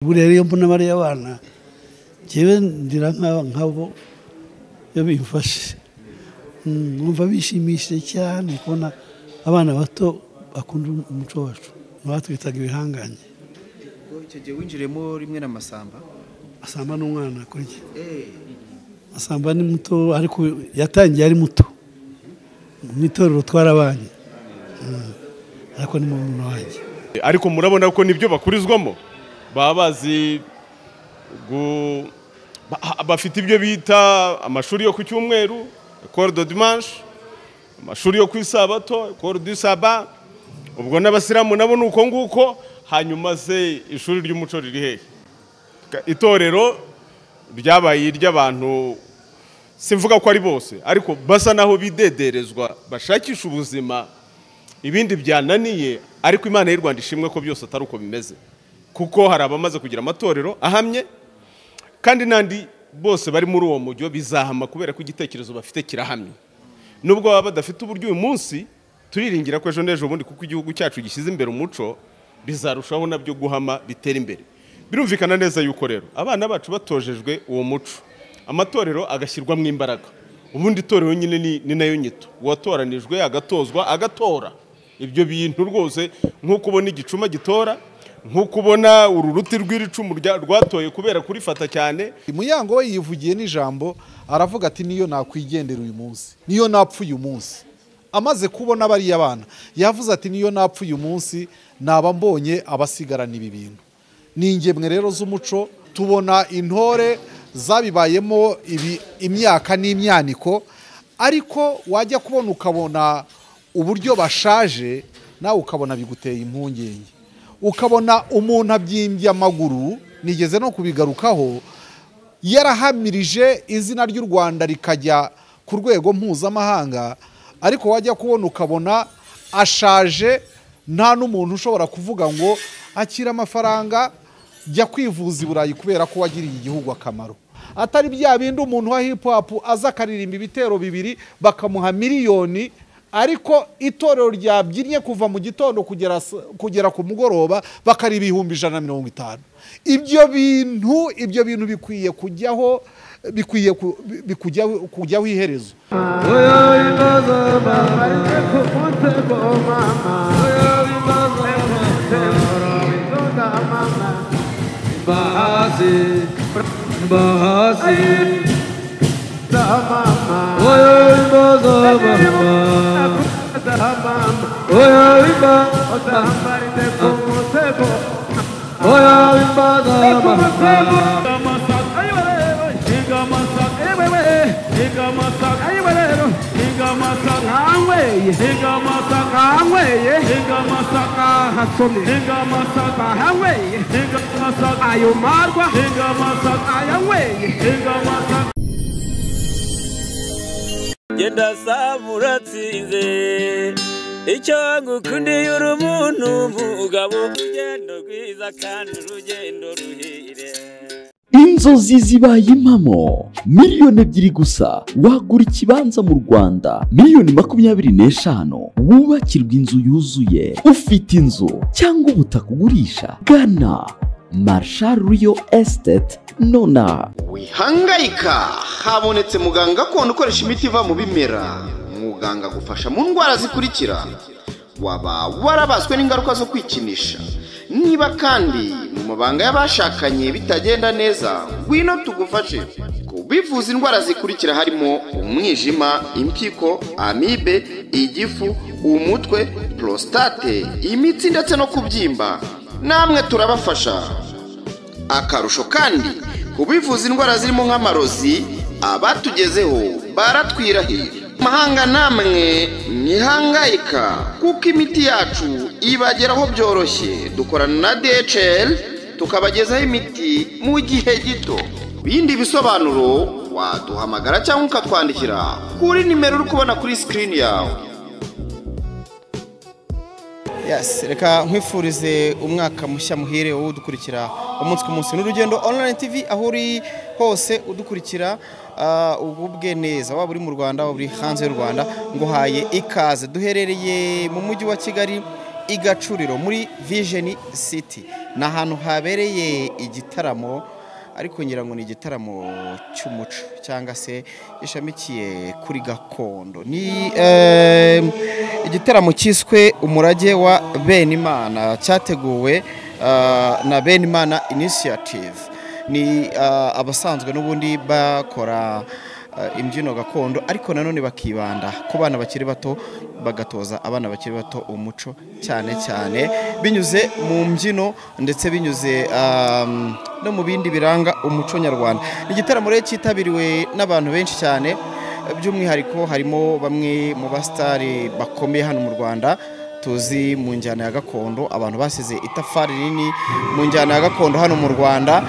buriya rero mbona bariya bana jewe ndira nkabo yabimfashe numva bishimishije cyane kubona abana bato bakunda umuco wacu batwitaga ibihanganye. Icyo gihe winjiremo rimwe n'amasamba Masamba n'umwana kuri Masamba ni muto ariko yatangiye ari muto nitorero twarabanye ariko ni mu muntu wanjye ariko murabona ko nibyo bakurizwamo babazi bafite ibyo bita amashuri yo ku cyumweru école de dimanche amashuri yo ku isabato école du sabbat ubwo n'abasiramu nabo nuko nguko hanyuma se ishuri ry'umuco riri hehe itorero ryabaye iry'abantu simvuga ko ari bose ariko basa naho bidederezwa bashakisha ubuzima ibindi byananiye ariko Imana y'u Rwanda ishimwe ko byose atari uko bimeze kuko hari abamaze kugira amatorero ahamye kandi nandi bose bari muri uwo mujyo bizahama kubera ko igitekerezo bafite kirahamye nubwo baba badafite uburyo uyu munsi turiringira ko ejo nejo bundi kuko igihugu cyacu gishyize imbere umuco bizarushaho nabyo guhama bitera imbere. Birumvikana neza yuko rero abana bacu batojejwe uwo muco amatorero agashyirwamo imbaraga ubundi itorero nyine ni nayo nyito watoranijwe agatozwa agatora ibyo bintu rwose nk'uko ubona igicuma gitora nk'uko ubona ururuti rw'iricumu rwatoye kubera kurifata cyane. Muyango we yivugiye n'ijambo aravuga ati niyo nakwigendera uyu munsi niyo napfuye uyu munsi amaze kubona bariya bana yavuze ati niyo napfuye uyu munsi naba mbonye abasigarana ibi bintu. Ni ingemwe rero z'umuco tubona intore zabibayemo imyaka n'imyaniko ariko wajya kubona ukabona uburyo bashaje nawe ukabona biguteye impungenge ukabona umuntu abyimbye amaguru nigeze no kubigarukaho yarahamirije izina ry'u Rwanda rikajya ku rwego mpuzamahanga ariko wajya kubona ukabona ashaje nta n'umuntu ushobora kuvuga ngo akira amafaranga jya kwivuza i Burayi kubera ko wagiriye igihugu akamaro atari bya bindi umuntu wa hip hop aza akaririmba ibitero bibiri bakamuha miliyoni ariko itorero ryabyinnye kuva mu gitondo kugera ku mugoroba bakari 150. Ibyo bintu bikwiye kujyaho kujyaho iherezo. Genda samuratsinze icyo ngukundiye uri umuntu mugabo urugendo rwiza kandi urugendo ruhire. Inzozi zibaye impamo miliyoni 2 gusa wagura ikibanza mu Rwanda miliyoni 25 wubakirwa inzu yuzuye ufite inzu cyangwa ubutaka ugurisha gana Marshal Real Estate nona wihangayika habonetse muganga gakondo ukoresha imiti iva mu bimera muganga gufasha mu ndwara zikurikira waba warabaswe n'ingaruka zo kwikinisha niba kandi mu mabanga y'abashakanye bitagenda neza ngwino tugufashe kubivuza indwara zikurikira harimo umwijima impyiko amibe igifu umutwe prostate imitsi ndetse no kubyimba namwe turabafasha akarusho kandi kubivuza indwara zirimo nk'amarozi abatugezeho baratwirahira mahanga namwe nihangayika kuko imiti yacu ibageraho byoroshye dukorana na DHL tukabagezaho imiti mu gihe gito bindi bisobanuro waduhamagara cyangwa ukatwandikira kuri nimero uri kubona kuri screen yawe. Yes, reka nkwifurize umwaka mushya muhire wowe udukurikira umunsi ku munsi n'urugendo online TV aho uri hose udukurikira ububwe neza waba uri mu Rwanda waba uri hanze y'u Rwanda ngo haye ikaze duherereye mu mujyi wa Kigali Igacuriro muri Vision City ni ahantu habereye igitaramo ariko ngira ngo ni igitaramo cy'umuco cyangwa se gishamikiye kuri gakondo. Ni igitaramo cyiswe umurage wa Benimana cyateguwe na Benimana Initiative. Ni abasanzwe n'ubundi bakora imbyino gakondo ariko nanone bakibanda ku bana bakiri bato bagatoza abana bakiri bato umuco cyane cyane binyuze mu mbyino ndetse binyuze no mu bindi biranga umuco nyarwanda. Igitaramo rero cyitabiriwe n'abantu benshi cyane by'umwihariko harimo bamwe mu bastari bakomeye hano mu Rwanda tuzi mu njyana ya gakondo, abantu basize itafari rinini mu njyana ya gakondo hano mu Rwanda.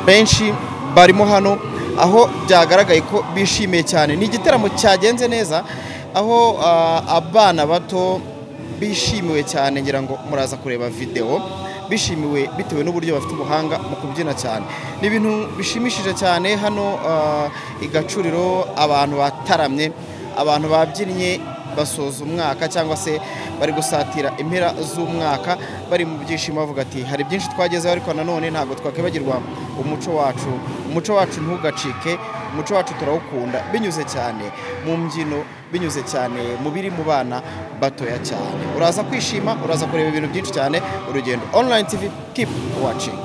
Benshi barimo hano aho byagaragaye ko bishimiye cyane. Ni igitaramo cyagenze neza aho abana bato bishimiwe cyane, ngira ngo muraza kureba video, bishimiwe bitewe n'uburyo bafite ubuhanga mu kubyina cyane. Ni ibintu bishimishije cyane hano Igacuriro, abantu bataramye, abantu babyinnye basoza umwaka cyangwa se bari gusatira impera z'umwaka bari mu byishimo bavuga ati hari byinshi twagezeho ariko nanone ntabwo twakibagirwa umuco wacu ntugacike, umuco wacu turawukunda binyuze cyane mu mbyino, binyuze cyane mu biri mu bana batoya cyane. Uraza kwishima, uraza kureba ibintu byinshi cyane. Urugendo Online TV, keep watching.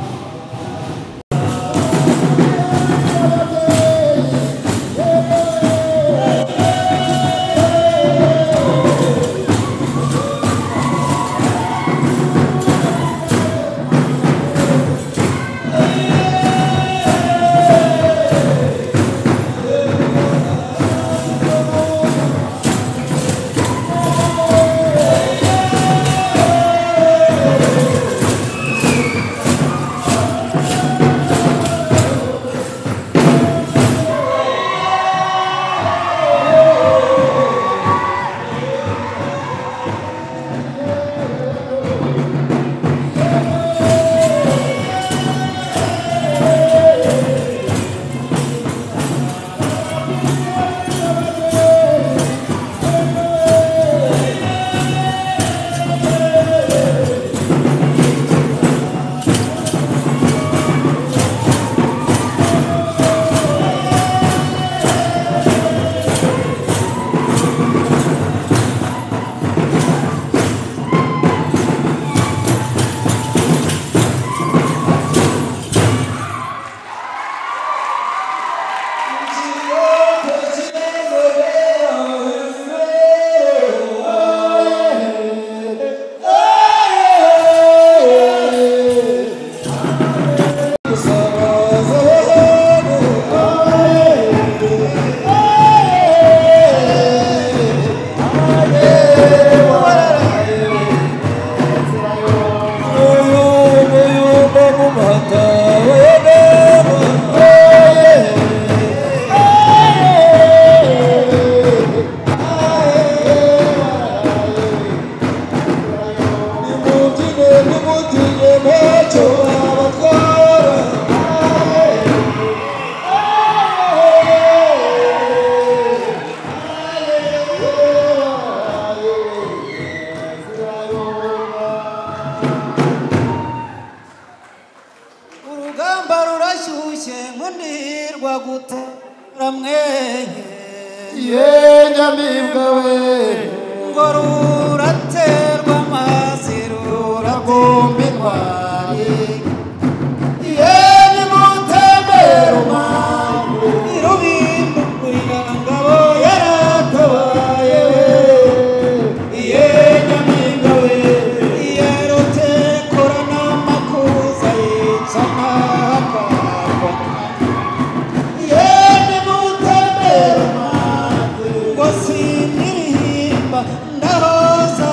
Ndahoza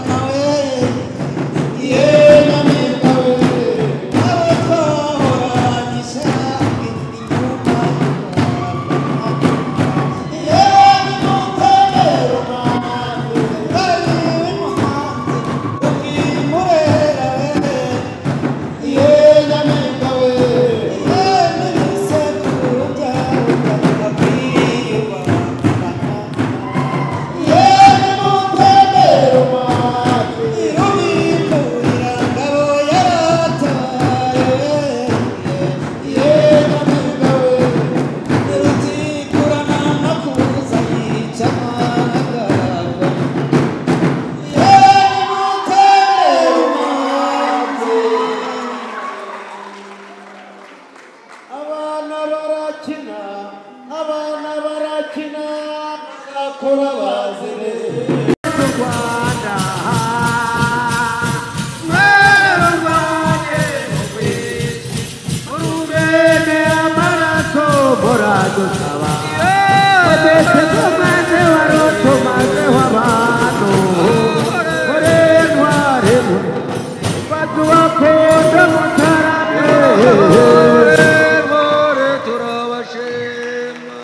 nawe, yeah. dusaba wese tumaze waroto maze w'abantu ore ntware batubakunda mutarame ore turabashima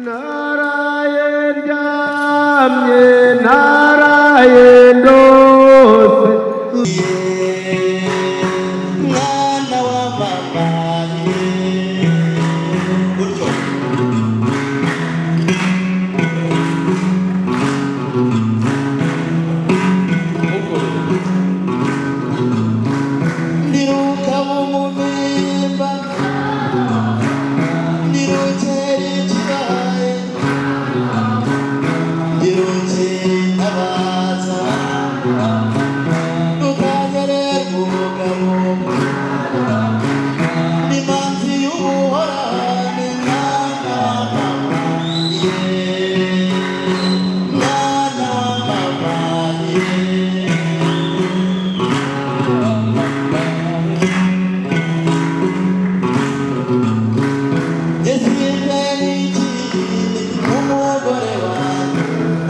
naraye ndyamye naraye ndose mwana wa mama ndiruka mu mubimba ndirukera ikibaye ndirukera intabaza rukanyerera umugabo n'imanzi y'ubuhorane mwana wa mama mwana wa mama umugore wanjye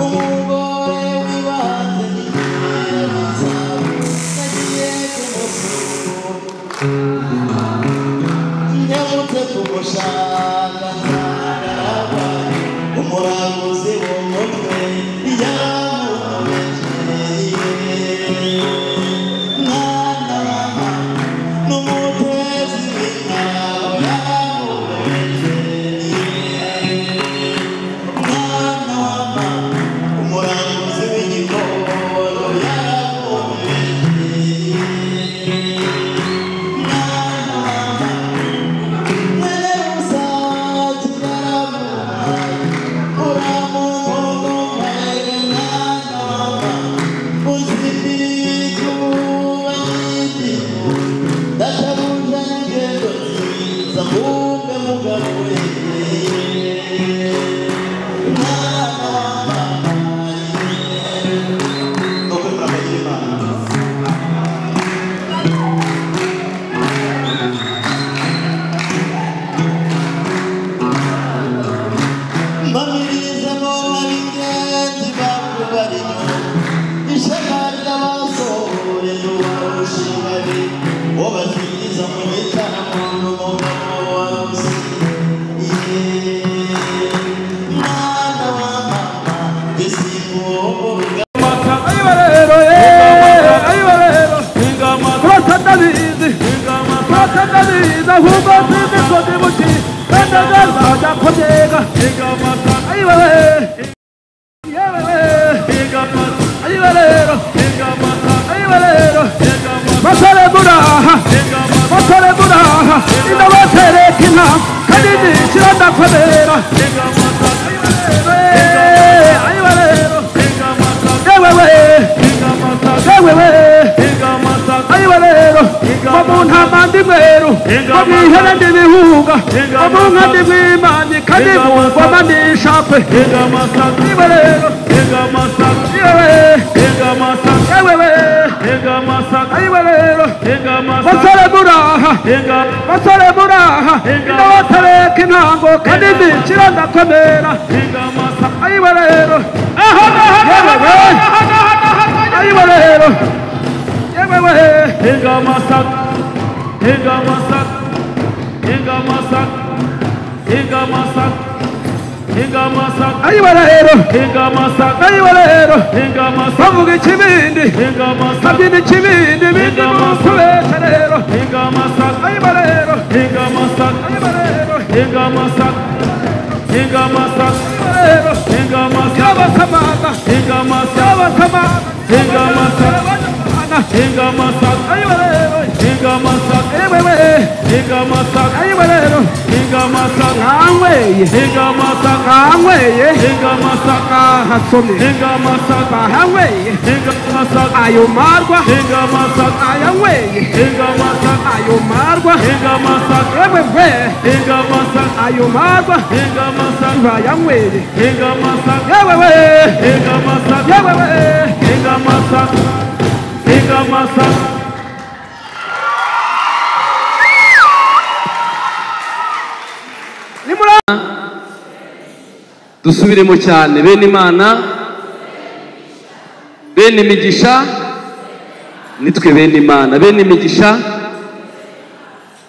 umugore w'ibanze n'igerageza nagiye nyamutse kumushaka ntagaragwa umuraguzi w'umutwe yamukomeje mwana wa mama n'umutezi w'intaho yamukomeje mwana wa mama umuraguzi w'igikoro yamukomeje mwana wa mama mwene rusange yaramuhaye uramuhaye mwana wa mama uzibiriye icyuba cy'igihu databuja n'ingendo nziza mumbe mugabo we mwana wa mama nuko murakagira imana mbamiriza mo ab'ingenzi bakubara inyuma ishema ry'abasohoye n'uwarushingabi wo bazigiza mu gitaramo n'umugabo warusi mwana wa mama ndesimuwogoruga bavuga ikibindi babyina ikibindi bindi musubesha rero ayiba rero yabasamana ayiba rero ayiba rero nkanyweye bahaweye ayo marwa ayanyweye ayo marwa yewe we ayo marwa bayanyweye yewe we dusubiremo cyane bene imana bene imigisha nitwe bene imana bene imigisha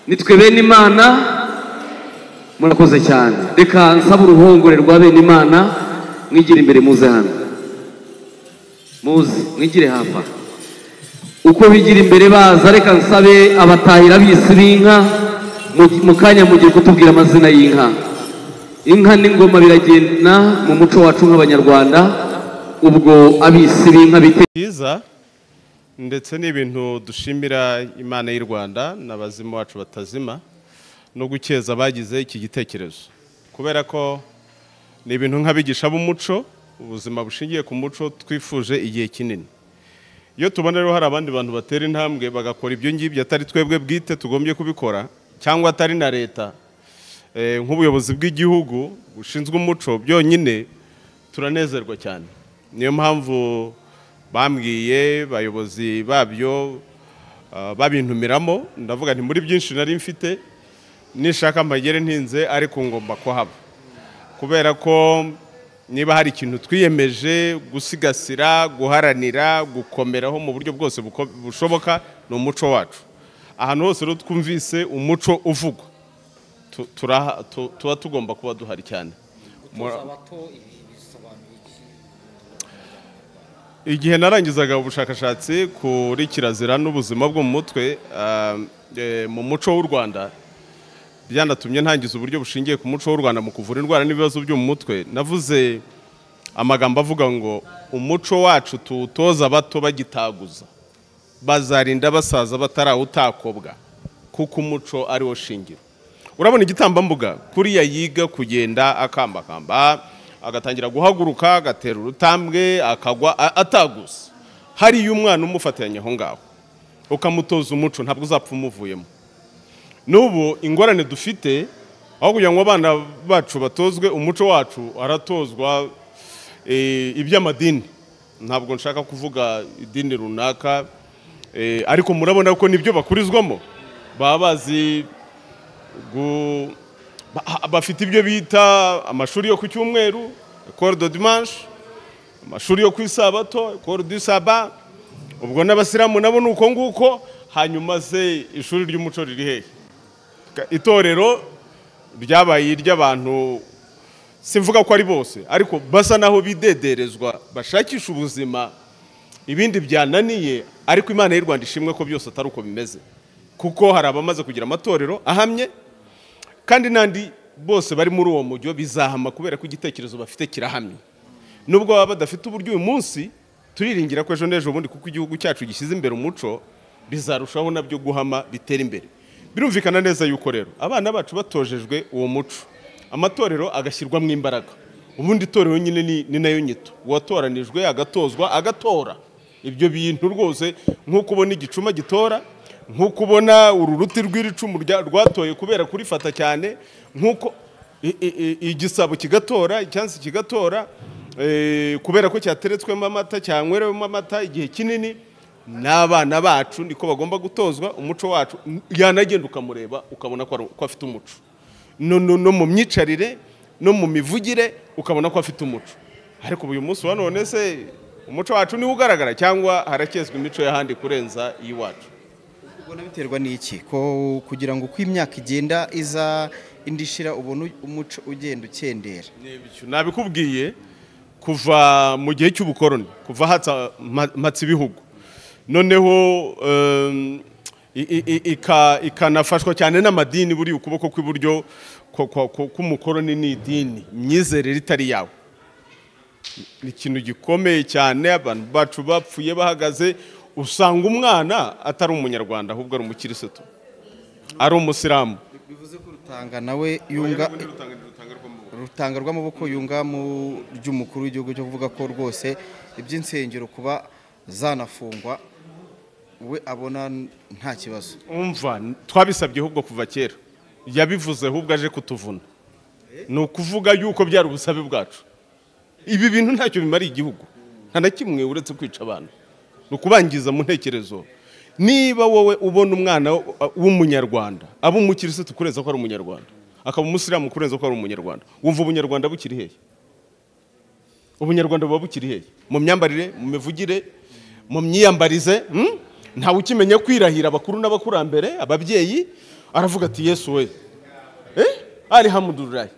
nitwe bene imana murakoze cyane reka nsaba uruhongore rwa bene imana mwigire imbere muze hano muze mwigire hafa uko bigira imbere baza reka nsabe abatahira bisi b'inka mu kanya mugiye kutubwira amazina y'inka inka n'ingoma biragenda mu muco wacu nk'abanyarwanda ubwo abisi b'inka byiza ndetse n'ibintu dushimira Imana y'u Rwanda n'abazimu bacu batazima no gukeza bagize iki gitekerezo kubera ko ni ibintu nk'abigisha b'umuco ubuzima bushingiye ku muco twifuje igihe kinini iyo tubona rero hari abandi bantu batera intambwe bagakora ibyo ngibyo atari twebwe bwite tugombye kubikora cyangwa atari na leta nk'ubuyobozi bw'igihugu bushinzwe umuco byonyine turanezerwa cyane niyo mpamvu bambwiye bayobozi babyo babintumiramo ndavuga nti muri byinshi nari mfite nishaka mbagere ntinze ariko ngomba kuhaba kubera ko niba hari ikintu twiyemeje gusigasira guharanira gukomeraho mu buryo bwose bushoboka ni umuco wacu ahantu hose rero twumvise umuco uvugwa tuba tugomba kuba duhari cyane igihe narangizaga ubushakashatsi kuri kirazira n'ubuzima bwo mu mutwe mu muco w'u Rwanda byanatumye ntangiza uburyo bushingiye ku muco w'u Rwanda mu kuvura indwara n'ibibazo byo mu mutwe navuze amagambo avuga ngo umuco wacu tuwutoza bato bagitaguza bazarinda basaza batarawutakobwa kuko umuco ari wo shingiro urabona igitambambuga kuriya yiga kugenda akambakamba agatangira guhaguruka agatera urutambwe akagwa ataguza hariyo umwana umufatanye aho ngaho ukamutoza umuco ntabwo uzapfa umuvuyemo n'ubu ingorane dufite aho kugira ngo abana bacu batozwe umuco wacu aratozwa iby'amadini ntabwo nshaka kuvuga idini runaka ariko murabona ko nibyo bakurizwamo baba bazi bafite ibyo bita amashuri yo ku cyumweru école de dimanche amashuri yo ku isabato école du sabbat ubwo n'abasilamu nabo nuko nguko hanyuma se ishuri ry'umuco riri hehe itorero ryabaye iry'abantu simvuga ko ari bose ariko basa naho bidederezwa bashakisha ubuzima ibindi byananiye ariko Imana y'u Rwanda ishimwe ko byose atari uko bimeze kuko hari abamaze kugira amatorero ahamye kandi nandi bose bari muri uwo mujyo bizahama kubera ko igitekerezo bafite kirahamye nubwo baba badafite uburyo uyu munsi turiringira ko ejo n'ejo bundi kuko igihugu cyacu gishyize imbere umuco bizarushaho nabyo guhama bitera imbere birumvikana neza yuko rero abana bacu batojejwe uwo muco amatorero agashyirwamo imbaraga ubundi itorero nyine ni nayo nyito uwatoranijwe agatozwa agatora ibyo bintu rwose nk'uko ubona igicuma gitora nk'uko ubona uru ruti rw'icumu rwatoye kubera kurifata cyane nk'uko igisabo kigatora icyansi kigatora kubera ko cyateretswemo amata cyanywerewemo amata igihe kinini n'abana bacu niko bagomba gutozwa umuco wacu yanagenda ukamureba ukabona ko afite umuco no mu myicarire no mu mivugire ukabona ko afite umuco ariko uyu munsi wa none se umuco wacu niwo ugaragara cyangwa harakezwa imico y'ahandi kurenza iyiwacu ubona biterwa n'iki ko kugira ngo uko imyaka igenda iza indi shira ubona umuco ugenda ukendera nabikubwiye kuva mu gihe cy'ubukoroni kuva hatsa matsi bihugu noneho ikanafashwa cyane n'amadini buri ukuboko kw'iburyo k'umukoroni n'idini imyizerere itari yawe ni ikintu gikomeye cyane abantu bacu bapfuye bahagaze usanga umwana atari umunyarwanda ahubwo ari umukirisitu ari umusilamu bivuze ko rutanga nawe yunga rutanga rw'amaboko yunga mu ry'umukuru w'igihugu cyo kuvuga ko rwose iby'insengero kuba zanafungwa we abona nta kibazo umva twabisabye ahubwo kuva kera yabivuze ahubwo aje kutuvuna ni ukuvuga yuko byari ubusabe bwacu ibi bintu ntacyo bimariye igihugu nta na kimwe uretse kwica abantu ni ukubangiza mu ntekerezo niba wowe ubona umwana w'umunyarwanda aba umukirisitu kurenza ko ari umunyarwanda akaba umusilamu kurenza ko ari umunyarwanda wumva ubunyarwanda bukiri hehe ubunyarwanda buba bukiri hehe mu myambarire mu mivugire mu myiyambarize ntawe ukimenya kwirahira abakuru n'abakurambere ababyeyi aravuga ati Yesu we alhamdulillah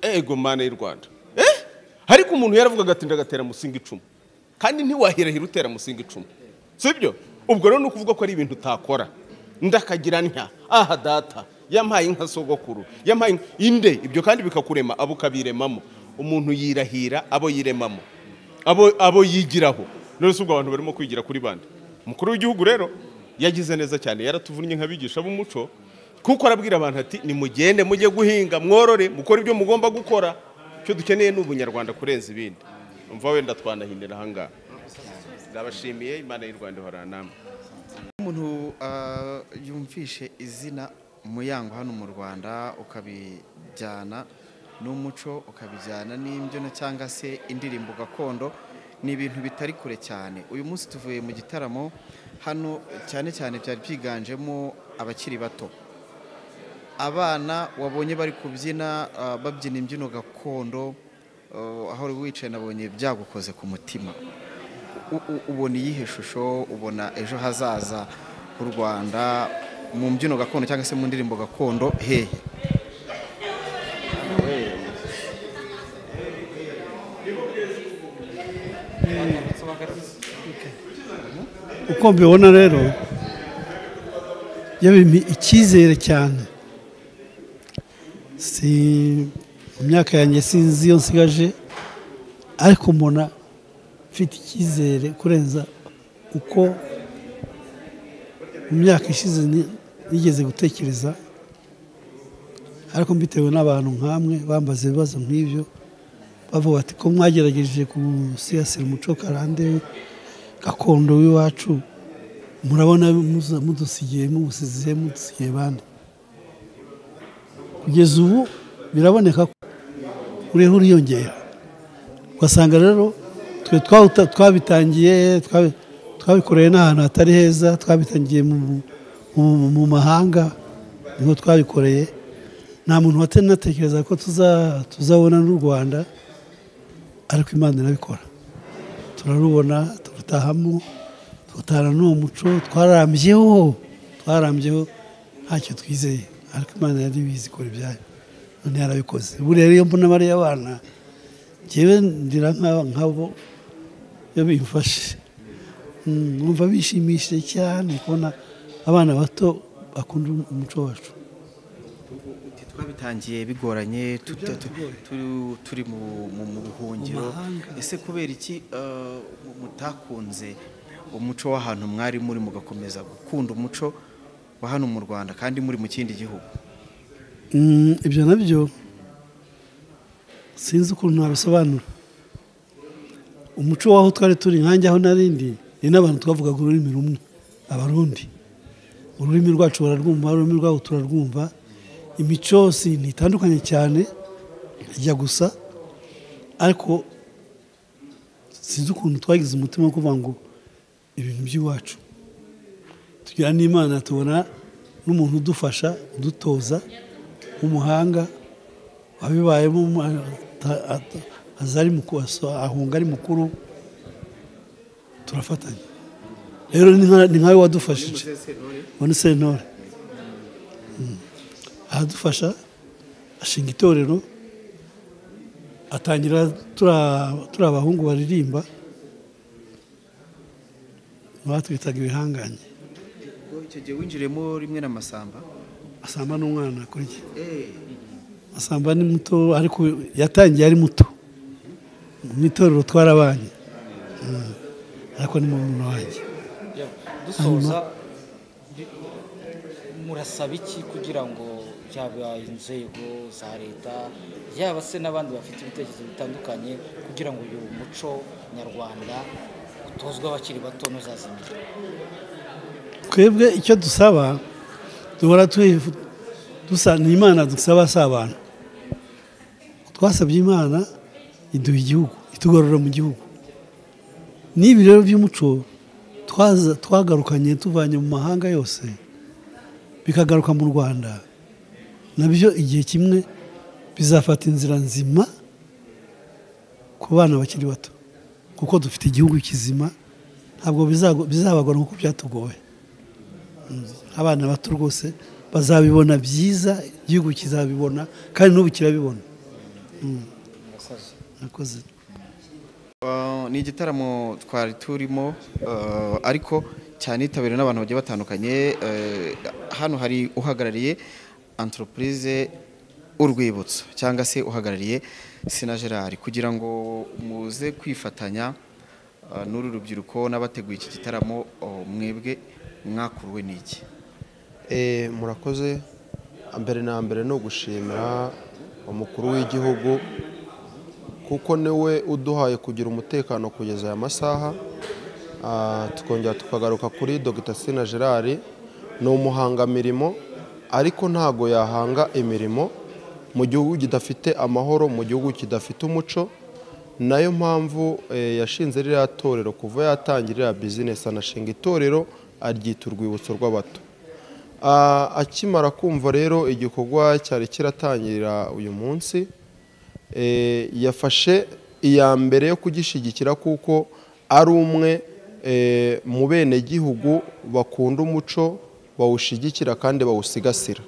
ego mana y'u Rwanda ariko umuntu yaravugaga ati ndagatera musinga icumu kandi ntiwahirahira utera musinga icumu sibyo ubwo rero nukuvuga ko ari ibintu utakora ndakagira ntya aha data yampaye inka sogokuru yampaye inde ibyo kandi bikakurema abo kabiremamo umuntu yirahira abo yiremamo abo yigiraho none ubwo abantu barimo kwigira kuri bande umukuru w'igihugu rero yagize neza cyane yaratuvunnye nkabigisha b'umuco kuko arabwira abantu ati nimugende mujye guhinga mworore mukora ibyo mugomba gukora cyo dukeneye n'ubunyarwanda kurenza ibindi umva wenda twanahinira hanga ndabashimiye Imana y'u Rwanda ihorana namwe umuntu yumvishe izina Muyango hano mu Rwanda ukabijyana n'umuco ukabijyana n'imbyino cyangwa se indirimbo gakondo ni ibintu bitari kure cyane uyu munsi tuvuye mu gitaramo hano cyane cyane byari byiganjemo abakiri bato abana wabonye bari kubyina babyina imbyino gakondo aho wicaye nabonye byagukoze ku mutima ubona iyihe shusho ubona ejo hazaza u Rwanda mu mbyino gakondo cyangwa se mu ndirimbo gakondo hehe uko mbibona rero yabimpa icyizere cyane si mu myaka yanjye sinzi iyo nsigaje ariko mbona mfite icyizere kurenza uko mu myaka ishize nigeze gutekereza ariko mbitewe n'abantu nkamwe bambaza ibibazo nk'ibyo bavuga ati ko mwagerageje gusigasira umuco karande gakondo w'iwacu murabona mudusigiye mudusigiye bande kugeza ubu biraboneka ko uriho uriyongera ugasanga rero twe twabitangiye twabikoreye n'ahantu hatari heza twabitangiye mu mahanga niho twabikoreye nta muntu watekereza ko tuzabona n'u Rwanda ariko Imana irabikora turarubona turutahamo tutana n'uwo muco twarambyeho ntacyo twizeye ariko Imana yari bizi ikora ibyayo none yarabikoze buriya rero mbona bariya abana njyewe ndira nkabo iyo bimfashe numva bishimishije cyane kubona abana bato bakunda umuco wacu twabitangiye bigoranye turi mu buhungiro ese kubera iki mutakunze umuco w'ahantu mwari muri mugakomeza gukunda umuco wa hano mu Rwanda kandi muri mu kindi gihugu ibyo nabyo sinzi ukuntu nabisobanura umuco waho twari turi nkanjye aho narindi ni n'abantu twavugaga ururimi rumwe abarundi ururimi rwacu bararwumva ururimi rwabo turarwumva imico ntitandukanye cyane ijya gusa ariko sinzi ukuntu twagize umutima wo kuvuga ngo ibintu by'iwacu tugira n'Imana tubona n'umuntu udufasha udutoza w'umuhanga wabibayemo azari ahunga ari mukuru turafatanya rero ni nkawe wadufashije wone Sentore aradufasha ashinga itorero atangira turi abahungu baririmba batwitaga ibihanganye icyo gihe winjiremo rimwe n'Amasamba Masamba n'umwana kuri njye Masamba ni muto ariko yatangiye ari muto mu itorero twarabanye ariko ni mu muntu wanjye dusoza murasaba iki kugira ngo yaba inzego za leta yaba se n'abandi bafite ibitekerezo bitandukanye kugira ngo uyu muco nyarwanda utozwe abakiri bato ntuzazimire twebwe icyo dusaba duhora ni Imana dusaba si abantu twasabye Imana iduha igihugu itugorora mu gihugu n'ibi rero by'umuco twagarukanye tuvanye mu mahanga yose bikagaruka mu Rwanda nabyo igihe kimwe bizafata inzira nzima ku bana bakiri bato kuko dufite igihugu kizima ntabwo bizabagora nk'uko byatugoye. Abana bato rwose bazabibona byiza, igihugu kizabibona kandi n'ubu kirabibona. Nakoze. Ni igitaramo twari turimo ariko cyane itabiriwe n'abantu bagiye batandukanye. Hano hari uhagarariye entreprise Urwibutso cyangwa se uhagarariye Sina Gerard kugira ngo muze kwifatanya n'uru rubyiruko n'abateguye iki gitaramo. Mwebwe mwakuruwe n'iki? Murakoze. Mbere na mbere no gushimira umukuru w'igihugu kuko niwe uduhaye kugira umutekano kugeza aya masaha. Tukongera tukagaruka kuri Dr Sina Gerard, ni umuhangamirimo ariko ntago yahanga imirimo mu gihugu kidafite amahoro, mu gihugu kidafite umuco. Nayo mpamvu yashinze ririya torero kuva yatangirira business anashinga itorero aryita Urwibutso rw'abato. Akimara kumva rero igikorwa cyari kiratangirira uyu munsi, yafashe iya mbere yo kugishigikira kuko ari umwe mu bene gihugu bakunda umuco, bawushigikira kandi bawusigasira.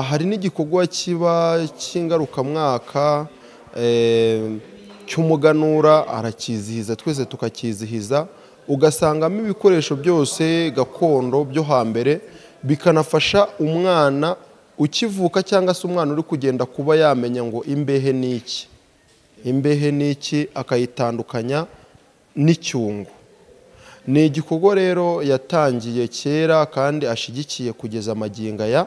Hari n'igikorwa kiba cy'ingarukamwaka cy'umuganura, arakizihiza, twese tukakizihiza, ugasangamo ibikoresho byose gakondo byo hambere bikanafasha umwana ukivuka cyangwa se umwana uri kugenda kuba yamenya ngo imbehe n'iki, imbehe n'iki, akayitandukanya n'icyungo. Ni igikorwa rero yatangiye kera kandi ashigikiye kugeza magingo aya,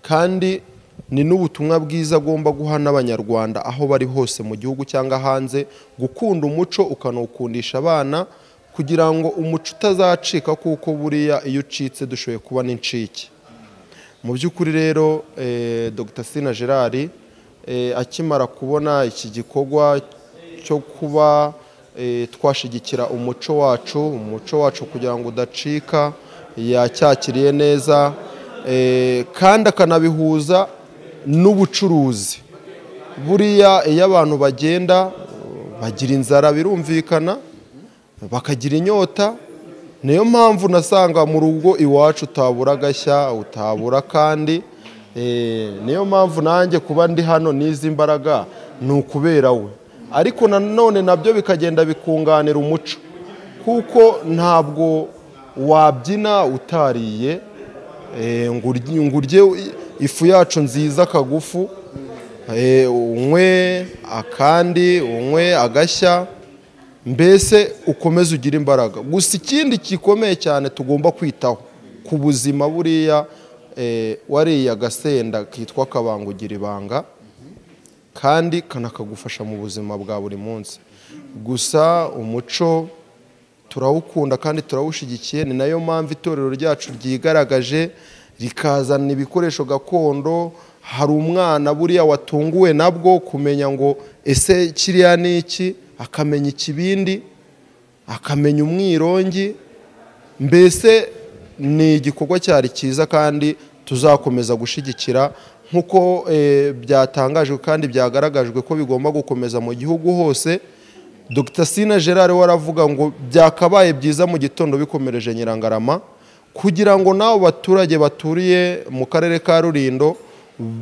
kandi ni n'ubutumwa bwiza agomba guha n'abanyarwanda aho bari hose mu gihugu cyangwa hanze, gukunda umuco ukanawukundisha abana kugira ngo umuco utazacika kuko buriya iyo ucitse dushoboye kuba n'incike. Mu by'ukuri rero Dr Sina Gerard akimara kubona iki gikorwa cyo kuba twashigikira umuco wacu kugira ngo udacika, yacyakiriye neza kandi akanabihuza n'ubucuruzi. Buriya iyo abantu bagenda bagira inzara birumvikana, bakagira inyota. Niyo mpamvu nasanga mu rugo iwacu utabura agashya, utabura kandi. Niyo mpamvu nanjye kuba ndi hano n'izi mbaraga ni ukubera we, ariko nanone nabyo bikagenda bikunganira umuco kuko ntabwo wabyina utariye ngo urye ifu yacu nziza kagufu, unywe akandi, unywe agashya, mbese ukomeze ugira imbaraga. Gusa ikindi gikomeye cyane tugomba kwitaho ku buzima, buriya wariye agasenda kitwa kabangugira ibanga kandi kanakagufasha mu buzima bwa buri munsi. Gusa umuco turawukunda kandi turawushigikiye, ni nayo mpamvu itorero ryacu ryigaragaje rikazana ibikoresho gakondo. Hari umwana buriya watunguwe nabwo kumenya ngo ese kiriya ni iki, akamenya ikibindi, akamenya umwirongi. Mbese ni igikorwa cyari cyiza kandi tuzakomeza gushigikira nk'uko byatangajwe kandi byagaragajwe ko bigomba gukomeza mu gihugu hose. Dr Sina Gerard waravuga ngo byakabaye byiza mu gitondo bikomereje Nyirangarama kugira ngo nabo baturage baturiye mu karere ka Rulindo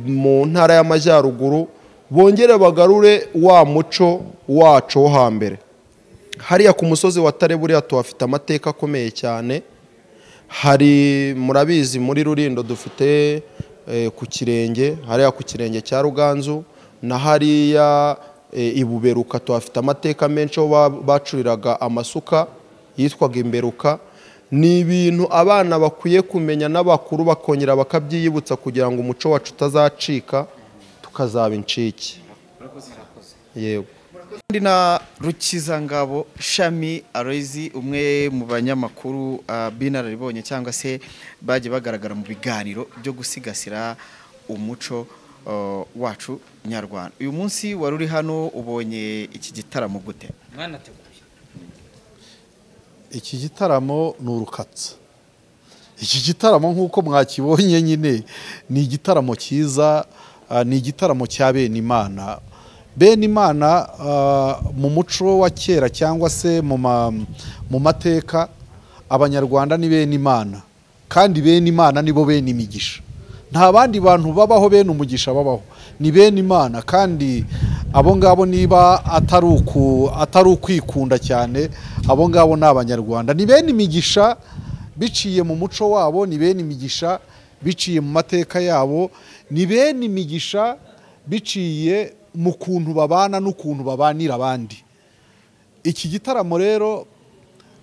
mu ntara y'Amajyaruguru bongere bagarure wa muco wacu wo hambere. Hariya ku musozi wa Tare buriya tuhafite amateka akomeye cyane. Hari murabizi muri Rulindo dufite ku Kirenge, hariya ku Kirenge cya Ruganzu, na hariya Ibuberuka tuhafite amateka menshi aho bacuriraga amasuka yitwaga imberuka. Ni ibintu abana bakwiye kumenya n'abakuru bakongera bakabyiyibutsa kugira ngo umuco wacu utazacika tukazaba incike. Yego. Ndi na Rukizangabo Shami Aloyizi, umwe mu banyamakuru b'inararibonye cyangwa se bagiye bagaragara mu biganiro byo gusigasira umuco wacu nyarwanda. Uyu munsi wari uri hano, ubonye iki gitaramo gute? Mwanateguye iki gitaramo ni urukatsa. Iki gitaramo nk'uko mwakibonye nyine ni igitaramo cyiza, ni igitaramo cya bene Imana. bene imana mu muco wa kera cyangwa se mu mateka abanyarwanda ni bene imana kandi bene imana nibo bene imigisha. Nta bandi bantu babaho bene umugisha babaho, ni bene imana. Kandi abo ngabo niba atari ukwikunda cyane, abo ngabo ni abanyarwanda, ni bene imigisha biciye mu muco wabo, ni bene imigisha biciye mu mateka yabo, ni bene imigisha biciye mu kuntu babana n'ukuntu babanira abandi. Iki gitaramo rero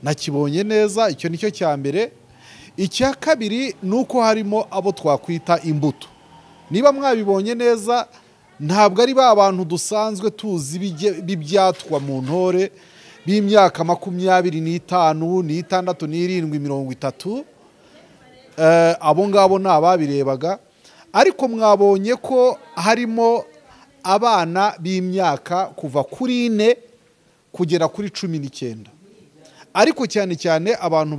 nakibonye neza, icyo nicyo cya mbere. Icya kabiri nuko harimo abo twakwita imbuto. Niba mwabibonye neza, ntabwo ari ba bantu dusanzwe tuzi bibyatwa mu ntore b'imyaka 25, 26, 30. Abo ngabo ni ababirebaga, ariko mwabonye ko harimo abana b'imyaka kuva kuri 4 kugera kuri 19. Ariko cyane cyane abantu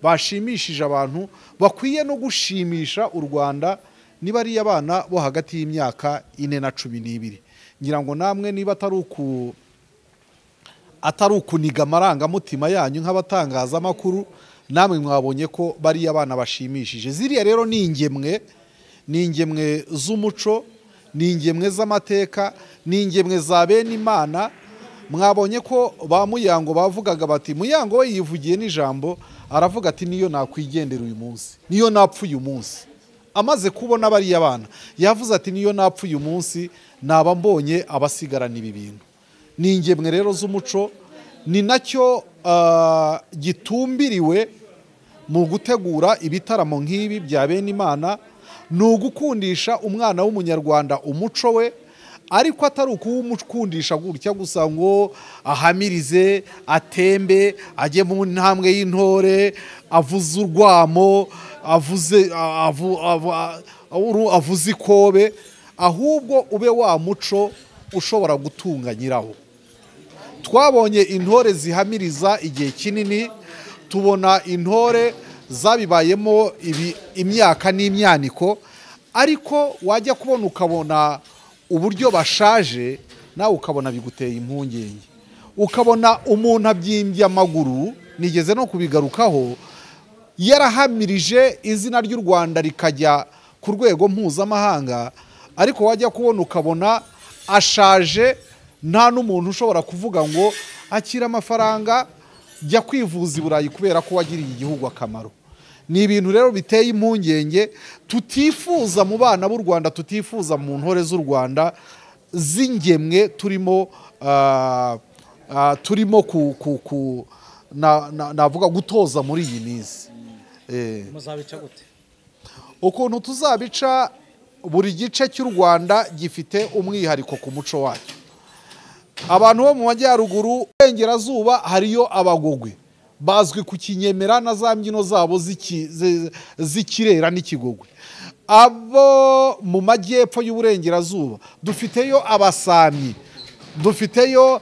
bashimishije abantu bakwiye no gushimisha u Rwanda niba ari abana bo hagati y'imyaka 4 na 12. Ngira ngo namwe niba atari ukuniga amarangamutima yanyu nk'abatangazamakuru, namwe mwabonye ko bari abana bashimishije. Ziriya rero ni ingemwe z'umuco, ni ingemwe z'amateka, ni ingemwe za bene imana. Mwabonye ko ba Muyango bavugaga bati, Muyango we yivugiye n'ijambo aravuga ati niyo nakwigendera uyu munsi, niyo napfa uyu munsi. Amaze kubona bari abana yavuze ati niyo napfa uyu munsi naba mbonye abasigarana ibi bintu. Ni ingemwe rero z'umuco, ni nacyo gitumbiriwe mu gutegura ibitaramo nk'ibi bya bene imana, ni ugukundisha umwana w'umunyarwanda umuco we, ariko atari ukuwumukundisha gutya gusa ngo ahamirize, atembe, ajye mu ntambwe y'intore, avuze urwamo, avuze ikobe, ahubwo ube wa muco ushobora gutunga nyirawo. Twabonye intore zihamiriza igihe kinini, tubona intore zabibayemo imyaka n'imyaniko, ariko wajya kubona ukabona uburyo bashaje, nawe ukabona biguteye impungenge. Ukabona umuntu abyimbye amaguru, nigeze no kubigarukaho, yarahamirije izina ry'u Rwanda rikajya ku rwego mpuzamahanga, ariko wajya kubona ukabona ashaje, nta n'umuntu ushobora kuvuga ngo akira amafaranga jya kwivuza i Burayi kubera ko wagiriye igihugu akamaro. Ni ibintu rero biteye impungenge tutifuza mu bana b'u Rwanda, tutifuza mu ntore z'u Rwanda z'ingemwe turimo navuga gutoza muri iyi minsi. Muzabica gute? Ukuntu tuzabica, buri gice cy'u Rwanda gifite umwihariko ku muco wacyo. Abantu bo mu majyaruguru, Burengerazuba hariyo Abagogwe, bazwi ku Kinyemera na za mbyino zabo z'ikirera n'ikigogwe. Abo mu majyepfo y'Uburengerazuba dufiteyo Abasamyi, dufiteyo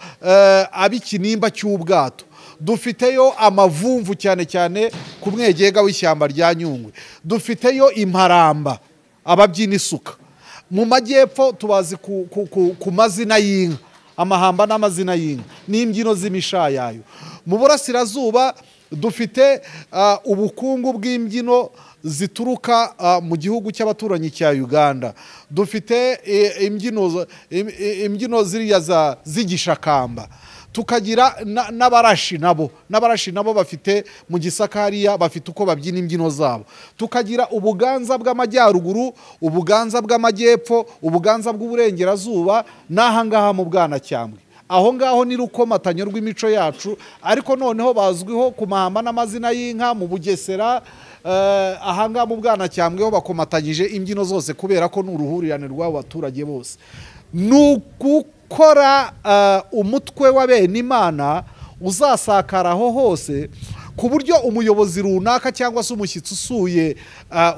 ab'ikinimba cy'ubwato, dufiteyo Amavumvu cyane cyane ku mwegega w'ishyamba rya Nyungwe, dufiteyo Imparamba, ababyina isuka. Mu majyepfo tubazi ku mazina y'inka, amahamba n'amazina y'inka n'imbyino z'imishayayo. Mu burasirazuba dufite ubukungu bw'imbyino zituruka mu gihugu cy'abaturanyi cya Uganda, dufite imbyino ziriya z'igishakamba, tukagira n'abarashi nabo bafite mu Gisaka hariya bafite uko babyina imbyino zabo. Tukagira Ubuganza bw'amajyaruguru, Ubuganza bw'amajyepfo, Ubuganza bw'Uburengerazuba, n'ahangaha mu Bwanacyambwe. Aho ngaho ni rukomatanyo rw'imico yacu, ariko noneho bazwiho ku mahamba n'amazina y'inka. Mu Bugesera ahangaha mu Bwanacyambwe ho bakomatanyije imbyino zose kubera ko ni uruhurirane rw'abo baturage bose. Gukora umutwe wa bene imana uzasakara aho hose, ku buryo umuyobozi runaka cyangwa se umushyitsi usuye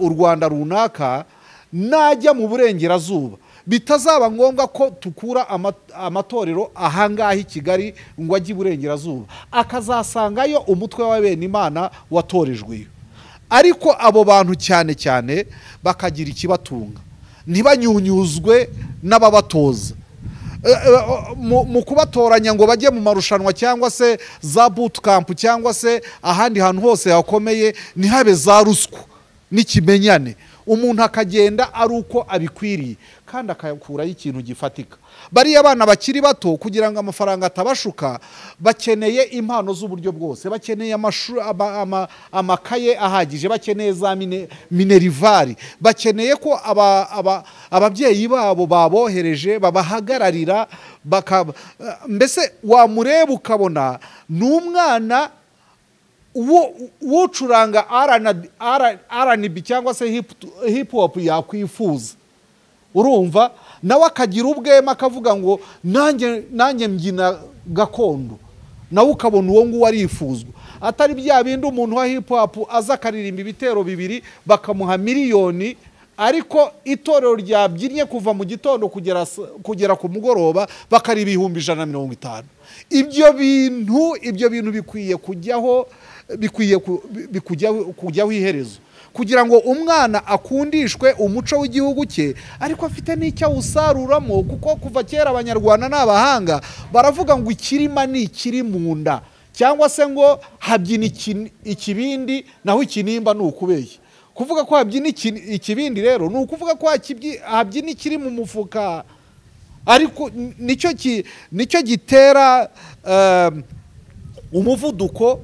u Rwanda runaka najya mu Burengerazuba bitazaba ngombwa ko tukura amatorero ahangaha i Kigali ngo ajye i Burengerazuba, akazasangayo umutwe wa bene imana watorejweyo. Ariko abo bantu cyane cyane bakagira ikibatunga, ntibanyunyuzwe n'ababatoza. mu kubatoranya ngo bajye mu marushanwa cyangwa se za bootcamp cyangwa se ahandi hantu hose hakomeye ntihabe za ruswa n'ikimenyane, umuntu akagenda ari uko abikwiriye kandi akakuraho ikintu gifatika. Bariya abana bakiri bato kugira ngo amafaranga atabashuka bakeneye impano z'uburyo bwose, bakeneye amakaye ahagije, bakeneye za minervari, bakeneye ko ababyeyi babo babohereje babahagararira, mbese wamureba ukabona n'umwana ucuranga R&B cyangwa se hip hop yakwifuza, urumva nawe akagira ubwema akavuga ngo nanjye mbyina gakondo, nawe ukabona uwo nguwo arifuzwa. Atari bya bindi umuntu wa hip hop aza akaririmba ibitero bibiri bakamuha miliyoni, ariko itorero ryabyinnye kuva mu gitondo kugera ku mugoroba bakariba 150. Ibyo bintu bikwiye kujyaho iherezo, kugira ngo umwana akundishwe umuco w'igihugu cye, ariko afite n'icyo awusaruramo. Kuko kuva kera abanyarwanda n'abahanga baravuga ngo ikirima ni ikiri mu nda, cyangwa se ngo habyina ikibindi naho ikinimba ni ukubeshya. Kuvuga ko habyina ikibindi rero ni ukuvuga ko habyina ikiri mu mufuka, ariko nicyo gitera umuvuduko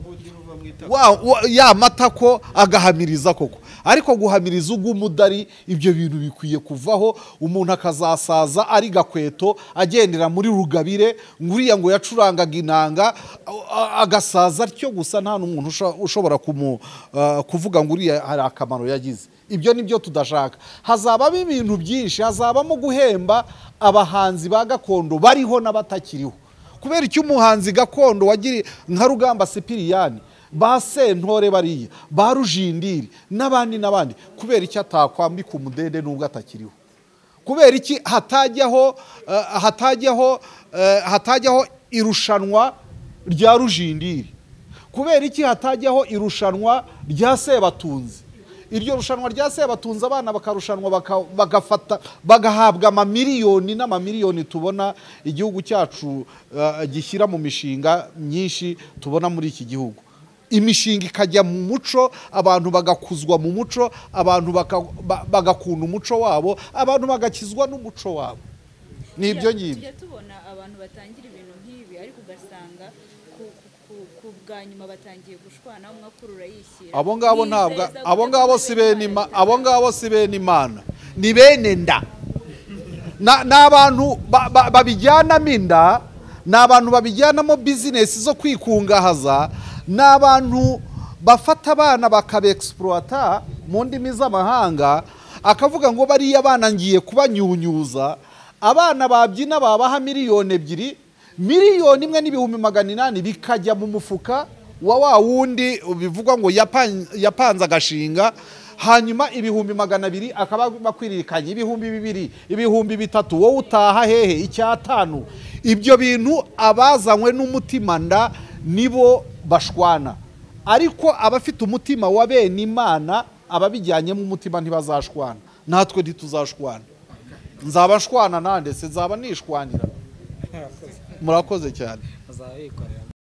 ya matako agahamiriza koko. Ariko guhamiriza ugumudari, ibyo bintu bikwiye kuvaho. Umuntu akazasaza ari gakweto agendera muri rugabire, nguriya ngo yacurangaga inanga agasaza atyo gusa, nta n'umuntu ushobora kuvuga nguriya hari akamaro yagize. Ibyo nibyo tudashaka. Hazabamo ibintu byinshi, hazabamo guhemba abahanzi ba gakondo bariho n'abatakiriho. Kubera icyo umuhanzi gakondo wagiri nka Rugamba Sipiriyani, ba Sentore bariya, ba Rujindiri n'abandi, kubera icyo atakwambika umudende nubwo atakiriho? Kubera iki hatajyaho irushanwa rya Rujindiri? Kubera iki hatajyaho irushanwa rya Sebatunzi? Iryo rushanwa rya Sebatunzi abana bakarushanwa bagahabwa amamiliyoni n'amamiliyoni tubona igihugu cyacu gishyira mu mishinga myinshi tubona muri iki gihugu. Imishinga ikajya mu muco, abantu bagakuzwa mu muco, abantu bagakunda umuco wabo, abantu bagakizwa n'umuco wabo. Nibyo ngibyo tubona abantu batangira ibintu nk'ibi, ariko ugasanga ku bwa nyuma batangiye gushwana, umwe akurura yishyira. Abo ngabo si bene Imana, ni bene nda. N'abantu babijyanamo inda, n'abantu babijyanamo bizinesi zo kwikungahaza, n'abantu bafata abana bakabexploita mu ndimi z'amahanga, akavuga ngo bariya abana ngiye kubanyunyuza. Abana babyina babaha miliyoni 2, miliyoni 1,800,000 bikajya mu mufuka wa wundi bivugwa ngo yapanze agashinga, hanyuma 200,000 akaba bakwirikanye 2,000, 3,000, wowe utaha hehe icyatanu. Ibyo bintu abazanywe n'umutima nda nibo bashwana, ariko abafite umutima wa bene Imana, ababijyanyemo umutima ntibazashwana. Natwe ntituzashwana. Nzaba nshwana nande se nzaba nishwanira. Murakoze cyane.